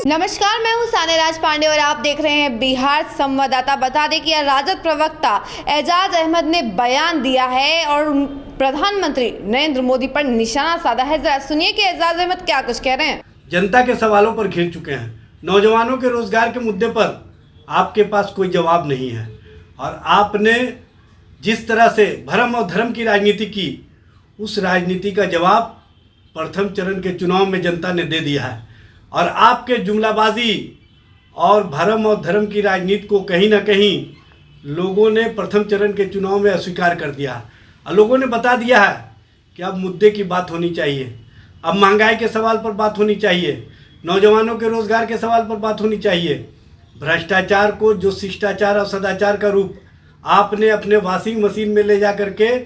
नमस्कार, मैं हूं सानेराज पांडे और आप देख रहे हैं बिहार संवाददाता। बता दें कि राजद प्रवक्ता एजाज अहमद ने बयान दिया है और प्रधानमंत्री नरेंद्र मोदी पर निशाना साधा है। जरा सुनिए कि एजाज अहमद क्या कुछ कह रहे हैं। जनता के सवालों पर घिर चुके हैं। नौजवानों के रोजगार के मुद्दे पर आपके पास कोई जवाब नहीं है और आपने जिस तरह से भरम और धर्म की राजनीति की, उस राजनीति का जवाब प्रथम चरण के चुनाव में जनता ने दे दिया है। और आपके जुमलाबाजी और भरम और धर्म की राजनीति को कहीं ना कहीं लोगों ने प्रथम चरण के चुनाव में अस्वीकार कर दिया और लोगों ने बता दिया है कि अब मुद्दे की बात होनी चाहिए, अब महंगाई के सवाल पर बात होनी चाहिए, नौजवानों के रोजगार के सवाल पर बात होनी चाहिए। भ्रष्टाचार को, जो शिष्टाचार और सदाचार का रूप आपने अपने वॉशिंग मशीन में ले जा करके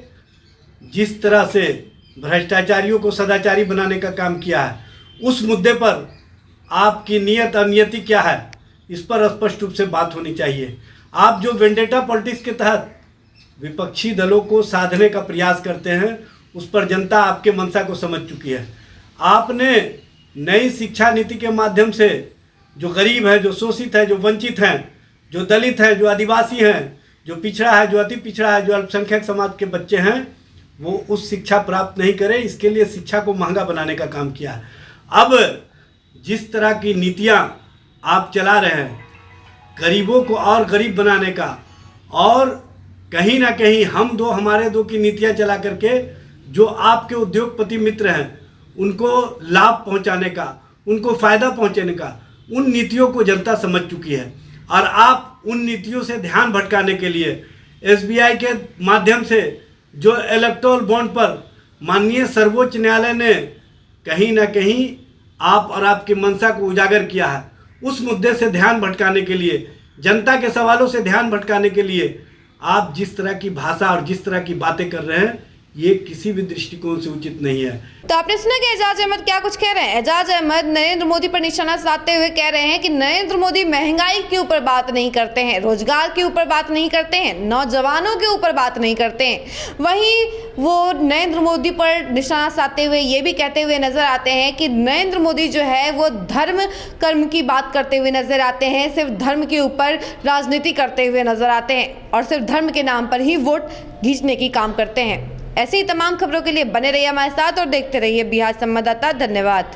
जिस तरह से भ्रष्टाचारियों को सदाचारी बनाने का काम किया है, उस मुद्दे पर आपकी नियत अनियति क्या है, इस पर स्पष्ट रूप से बात होनी चाहिए। आप जो वेंडेटा पॉलिटिक्स के तहत विपक्षी दलों को साधने का प्रयास करते हैं, उस पर जनता आपके मंशा को समझ चुकी है। आपने नई शिक्षा नीति के माध्यम से जो गरीब है, जो शोषित है, जो वंचित हैं, जो दलित हैं, जो आदिवासी हैं, जो पिछड़ा है, जो अति पिछड़ा है, जो अल्पसंख्यक समाज के बच्चे हैं, वो उस शिक्षा प्राप्त नहीं करें, इसके लिए शिक्षा को महंगा बनाने का काम किया है। अब जिस तरह की नीतियां आप चला रहे हैं, गरीबों को और गरीब बनाने का, और कहीं ना कहीं हम दो हमारे दो की नीतियां चला करके जो आपके उद्योगपति मित्र हैं उनको लाभ पहुंचाने का, उनको फ़ायदा पहुंचाने का, उन नीतियों को जनता समझ चुकी है। और आप उन नीतियों से ध्यान भटकाने के लिए SBI के माध्यम से जो इलेक्टोरल बॉन्ड पर माननीय सर्वोच्च न्यायालय ने कहीं ना कहीं आप और आपकी मंशा को उजागर किया है, उस मुद्दे से ध्यान भटकाने के लिए, जनता के सवालों से ध्यान भटकाने के लिए आप जिस तरह की भाषा और जिस तरह की बातें कर रहे हैं, ये किसी भी दृष्टिकोण से उचित नहीं है। तो आपने सुना कि एजाज अहमद क्या कुछ कह रहे हैं। एजाज अहमद नरेंद्र मोदी पर निशाना साधते हुए कह रहे हैं कि नरेंद्र मोदी महंगाई के ऊपर बात नहीं करते हैं, रोजगार के ऊपर बात नहीं करते हैं, नौजवानों के ऊपर बात नहीं करते हैं। वहीं वो नरेंद्र मोदी पर निशाना साधते हुए ये भी कहते हुए नजर आते हैं कि नरेंद्र मोदी जो है वो धर्म कर्म की बात करते हुए नजर आते हैं, सिर्फ धर्म के ऊपर राजनीति करते हुए नजर आते हैं और सिर्फ धर्म के नाम पर ही वोट खींचने की काम करते हैं। ऐसी ही तमाम खबरों के लिए बने रहिए हमारे साथ और देखते रहिए बिहार संवाददाता। धन्यवाद।